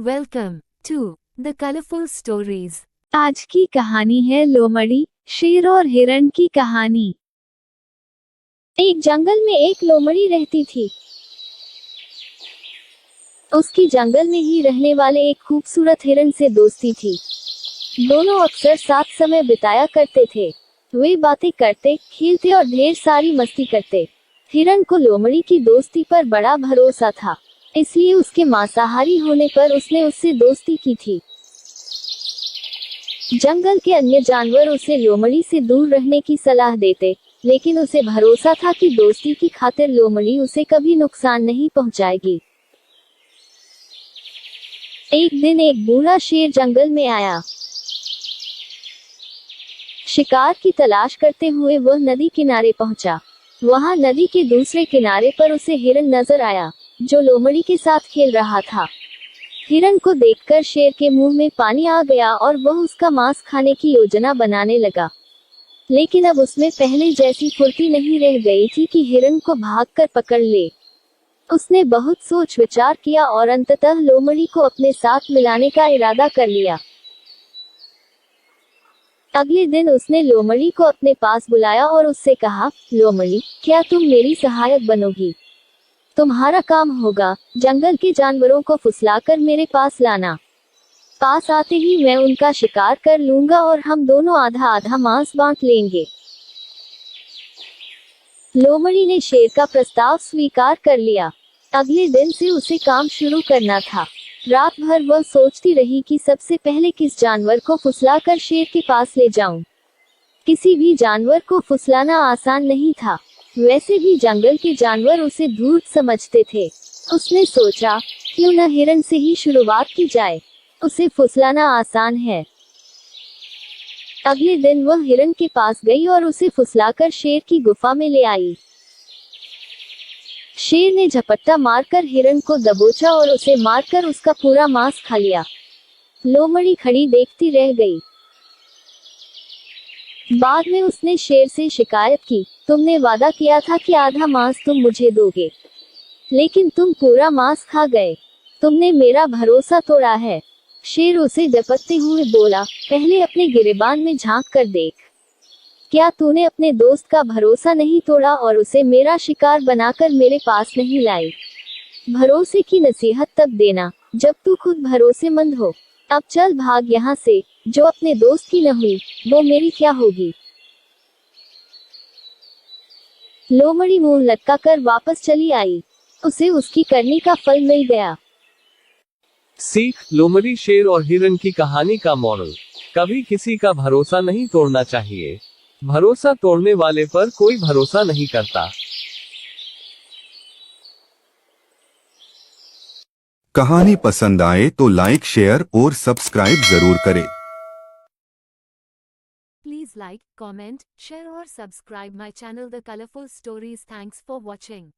Welcome to the colourful stories. आज की कहानी है लोमड़ी, शेर और हिरण की कहानी। एक जंगल में एक लोमड़ी रहती थी। उसकी जंगल में ही रहने वाले एक खूबसूरत हिरण से दोस्ती थी। दोनों अक्सर साथ समय बिताया करते थे। वे बातें करते, खेलते और ढेर सारी मस्ती करते। हिरण को लोमड़ी की दोस्ती पर बड़ा भरोसा था, इसलिए उसके मांसाहारी होने पर उसने उससे दोस्ती की थी। जंगल के अन्य जानवर उसे लोमड़ी से दूर रहने की सलाह देते, लेकिन उसे भरोसा था कि दोस्ती की खातिर लोमड़ी उसे कभी नुकसान नहीं पहुंचाएगी। एक दिन एक बूढ़ा शेर जंगल में आया। शिकार की तलाश करते हुए वह नदी किनारे पहुंचा। वहां नदी के दूसरे किनारे पर उसे हिरण नजर आया, जो लोमड़ी के साथ खेल रहा था। हिरण को देखकर शेर के मुंह में पानी आ गया और वह उसका मांस खाने की योजना बनाने लगा। लेकिन अब उसमें पहले जैसी फुर्ती नहीं रह गई थी कि हिरण को भागकर पकड़ ले। उसने बहुत सोच विचार किया और अंततः लोमड़ी को अपने साथ मिलाने का इरादा कर लिया। अगले दिन उसने लोमड़ी को अपने पास बुलाया और उससे कहा, लोमड़ी, क्या तुम मेरी सहायक बनोगी? तुम्हारा काम होगा जंगल के जानवरों को फुसलाकर मेरे पास लाना। पास आते ही मैं उनका शिकार कर लूंगा और हम दोनों आधा आधा मांस बांट लेंगे। लोमड़ी ने शेर का प्रस्ताव स्वीकार कर लिया। अगले दिन से उसे काम शुरू करना था। रात भर वह सोचती रही कि सबसे पहले किस जानवर को फुसलाकर शेर के पास ले जाऊं। किसी भी जानवर को फुसलाना आसान नहीं था। वैसे भी जंगल के जानवर उसे धूर्त समझते थे। उसने सोचा, क्यों न हिरण से ही शुरुआत की जाए, उसे फुसलाना आसान है। अगले दिन वह हिरण के पास गई और उसे फुसलाकर शेर की गुफा में ले आई। शेर ने झपट्टा मारकर हिरण को दबोचा और उसे मारकर उसका पूरा मांस खा लिया। लोमड़ी खड़ी देखती रह गई। बाद में उसने शेर से शिकायत की, तुमने वादा किया था कि आधा मांस तुम मुझे दोगे, लेकिन तुम पूरा मांस खा गए। तुमने मेरा भरोसा तोड़ा है। शेर उसे डपटते हुए बोला, पहले अपने गिरेबान में झांक कर देख। क्या तूने अपने दोस्त का भरोसा नहीं तोड़ा और उसे मेरा शिकार बनाकर मेरे पास नहीं लाई? भरोसे की नसीहत तब देना जब तू खुद भरोसेमंद हो। अब चल भाग यहाँ से, जो अपने दोस्त की न हुई वो मेरी क्या होगी। लोमड़ी मुंह लटकाकर वापस चली आई। उसे उसकी करनी का फल मिल गया। सीख, लोमड़ी, शेर और हिरण की कहानी का मॉरल, कभी किसी का भरोसा नहीं तोड़ना चाहिए। भरोसा तोड़ने वाले पर कोई भरोसा नहीं करता। कहानी पसंद आए तो लाइक, शेयर और सब्सक्राइब जरूर करें। प्लीज लाइक, कमेंट, शेयर और subscribe my channel the colourful stories. Thanks for watching.